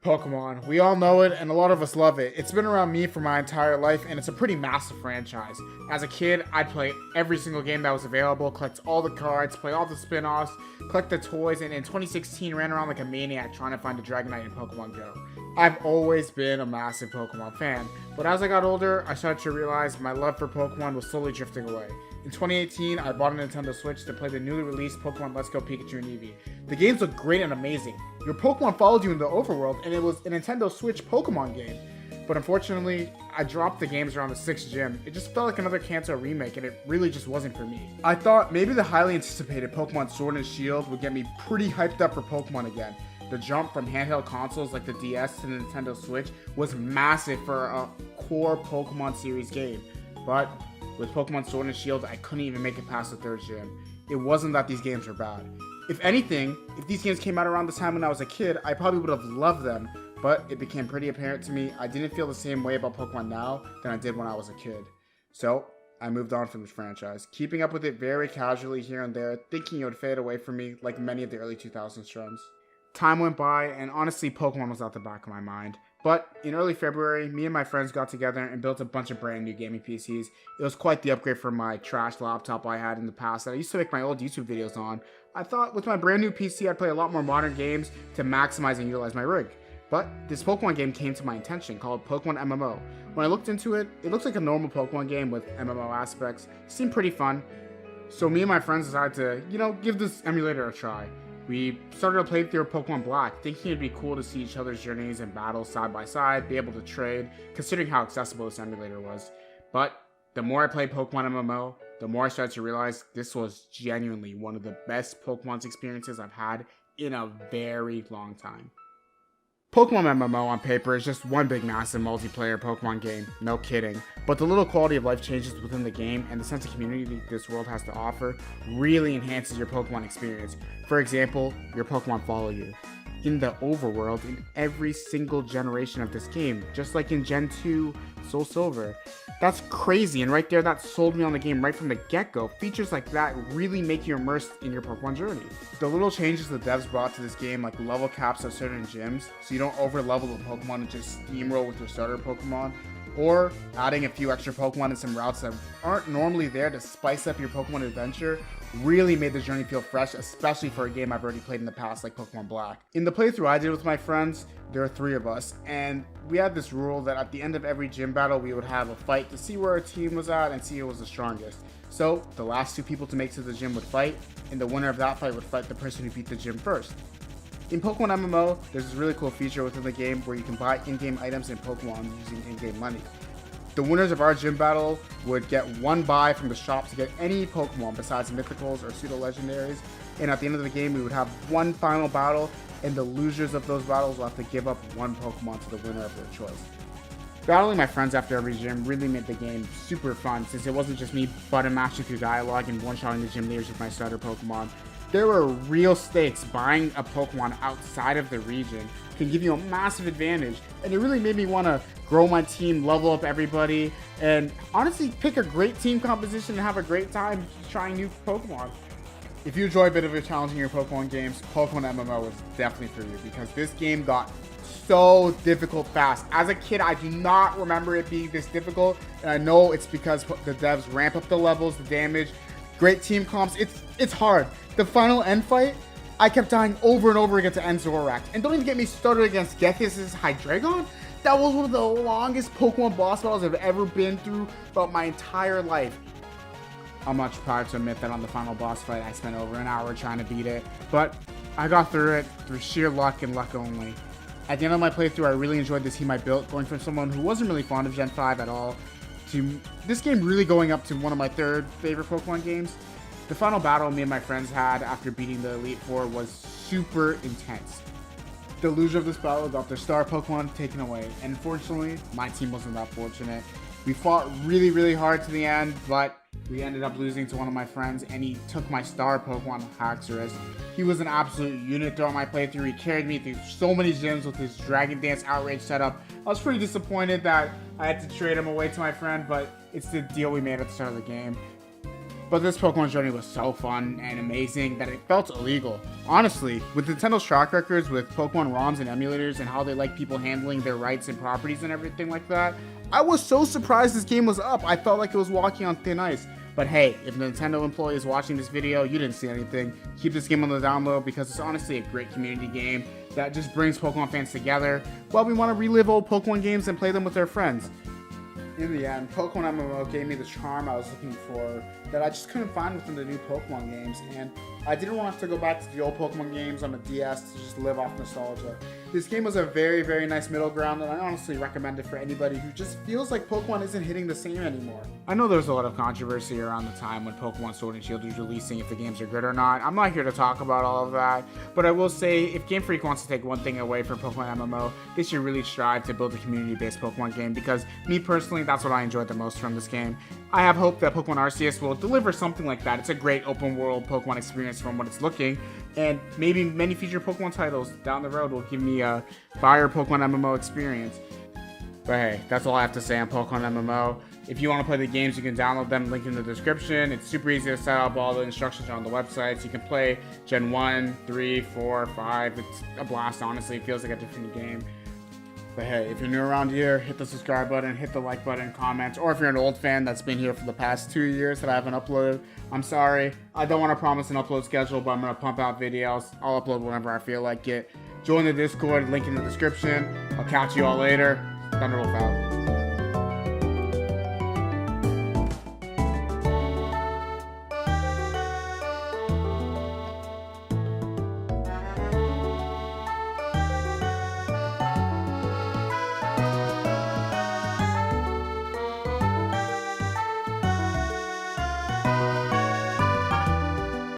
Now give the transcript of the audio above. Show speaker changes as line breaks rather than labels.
Pokemon. We all know it, and a lot of us love it. It's been around me for my entire life, and it's a pretty massive franchise. As a kid, I'd play every single game that was available, collect all the cards, play all the spin-offs, collect the toys, and in 2016 ran around like a maniac trying to find a Dragonite in Pokemon Go. I've always been a massive Pokemon fan, but as I got older, I started to realize my love for Pokemon was slowly drifting away. In 2018, I bought a Nintendo Switch to play the newly released Pokemon Let's Go Pikachu and Eevee. The games look great and amazing. Your Pokemon followed you in the overworld, and it was a Nintendo Switch Pokemon game. But unfortunately, I dropped the games around the 6th gym. It just felt like another Kanto remake, and it really just wasn't for me. I thought maybe the highly anticipated Pokemon Sword and Shield would get me pretty hyped up for Pokemon again. The jump from handheld consoles like the DS to the Nintendo Switch was massive for a core Pokemon series game. But with Pokemon Sword and Shield, I couldn't even make it past the 3rd gym. It wasn't that these games were bad. If anything, if these games came out around the time when I was a kid, I probably would have loved them, but it became pretty apparent to me I didn't feel the same way about Pokemon now than I did when I was a kid. So, I moved on from this franchise, keeping up with it very casually here and there, thinking it would fade away from me like many of the early 2000s trends. Time went by, and honestly, Pokemon was out the back of my mind. But in early February, me and my friends got together and built a bunch of brand new gaming PCs. It was quite the upgrade from my trash laptop I had in the past that I used to make my old YouTube videos on. I thought with my brand new PC I'd play a lot more modern games to maximize and utilize my rig. But this Pokemon game came to my attention called PokeMMO. When I looked into it, it looks like a normal Pokemon game with MMO aspects. It seemed pretty fun. So me and my friends decided to, give this emulator a try. We started a playthrough of Pokemon Black, thinking it'd be cool to see each other's journeys and battles side by side, be able to trade, considering how accessible this emulator was. But the more I played Pokemon MMO, the more I started to realize this was genuinely one of the best Pokemon's experiences I've had in a very long time. Pokemon MMO on paper is just one big massive multiplayer Pokemon game, no kidding. But the little quality of life changes within the game and the sense of community this world has to offer really enhances your Pokemon experience. For example, your Pokemon follow you in the overworld in every single generation of this game, just like in Gen 2 Soul Silver. That's crazy, and right there that sold me on the game right from the get-go. Features like that really make you immersed in your Pokemon journey. The little changes the devs brought to this game, like level caps at certain gyms, so you don't over-level the Pokemon and just steamroll with your starter Pokemon, or adding a few extra Pokemon and some routes that aren't normally there to spice up your Pokemon adventure, really made the journey feel fresh, especially for a game I've already played in the past like Pokemon Black. In the playthrough I did with my friends, there are 3 of us, and we had this rule that at the end of every gym battle we would have a fight to see where our team was at and see who was the strongest. So the last 2 people to make it to the gym would fight, and the winner of that fight would fight the person who beat the gym first. In Pokemon MMO, there's this really cool feature within the game where you can buy in-game items in Pokemon using in-game money. The winners of our gym battle would get 1 buy from the shop to get any Pokemon besides mythicals or pseudo-legendaries, and at the end of the game we would have 1 final battle, and the losers of those battles will have to give up 1 Pokemon to the winner of their choice. Battling my friends after every gym really made the game super fun, since it wasn't just me button mashing through dialogue and one-shotting the gym leaders with my starter Pokemon. There were real stakes. Buying a Pokemon outside of the region can give you a massive advantage, and it really made me want to grow my team, level up everybody, and honestly pick a great team composition and have a great time trying new Pokemon. If you enjoy a bit of a challenge in your Pokemon games, Pokemon MMO is definitely for you, because this game got so difficult fast. As a kid, I do not remember it being this difficult, and I know it's because the devs ramp up the levels, the damage, great team comps. It's hard. The final end fight, I kept dying over and over again to end Zorak. And don't even get me started against Gethys' Hydreigon. That was one of the longest Pokemon boss battles I've ever been through throughout my entire life. I'm much proud to admit that on the final boss fight, I spent over an hour trying to beat it. But I got through it through sheer luck and luck only. At the end of my playthrough, I really enjoyed the team I built, going from someone who wasn't really fond of Gen 5 at all, to this game really going up to one of my 3rd favorite Pokemon games. The final battle me and my friends had after beating the Elite Four was super intense. The loser of this battle got their star Pokemon taken away, and unfortunately, my team wasn't that fortunate. We fought really hard to the end, but we ended up losing to one of my friends, and he took my star Pokemon, Haxorus. He was an absolute unit throughout my playthrough. He carried me through so many gyms with his Dragon Dance Outrage setup. I was pretty disappointed that I had to trade him away to my friend, but it's the deal we made at the start of the game. But this Pokemon journey was so fun and amazing that it felt illegal. Honestly, with Nintendo's track records with Pokemon ROMs and emulators and how they like people handling their rights and properties and everything like that, I was so surprised this game was up. I felt like it was walking on thin ice. But hey, if Nintendo employee is watching this video, you didn't see anything. Keep this game on the down low because it's honestly a great community game that just brings Pokemon fans together while we want to relive old Pokemon games and play them with our friends. In the end, Pokemon MMO gave me the charm I was looking for that I just couldn't find within the new Pokemon games, and I didn't want to go back to the old Pokemon games on the DS to just live off nostalgia. This game was a very, very nice middle ground, and I honestly recommend it for anybody who just feels like Pokemon isn't hitting the same anymore. I know there's a lot of controversy around the time when Pokemon Sword and Shield was releasing if the games are good or not. I'm not here to talk about all of that, but I will say if Game Freak wants to take one thing away from Pokemon MMO, they should really strive to build a community-based Pokemon game because me personally, that's what I enjoyed the most from this game. I have hope that Pokemon Arceus will deliver something like that. It's a great open world Pokemon experience from what it's looking, and maybe many future Pokemon titles down the road will give me a fire Pokemon MMO experience. But hey, that's all I have to say on Pokemon MMO. If you want to play the games, you can download them, link in the description. It's super easy to set up, all the instructions are on the website. You can play Gen 1, 3, 4, 5. It's a blast, honestly. It feels like a different game. But hey, if you're new around here, hit the subscribe button, hit the like button, comment, or if you're an old fan that's been here for the past 2 years that I haven't uploaded, I'm sorry. I don't want to promise an upload schedule, but I'm going to pump out videos. I'll upload whenever I feel like it. Join the Discord, link in the description. I'll catch you all later. Thunderwolf out.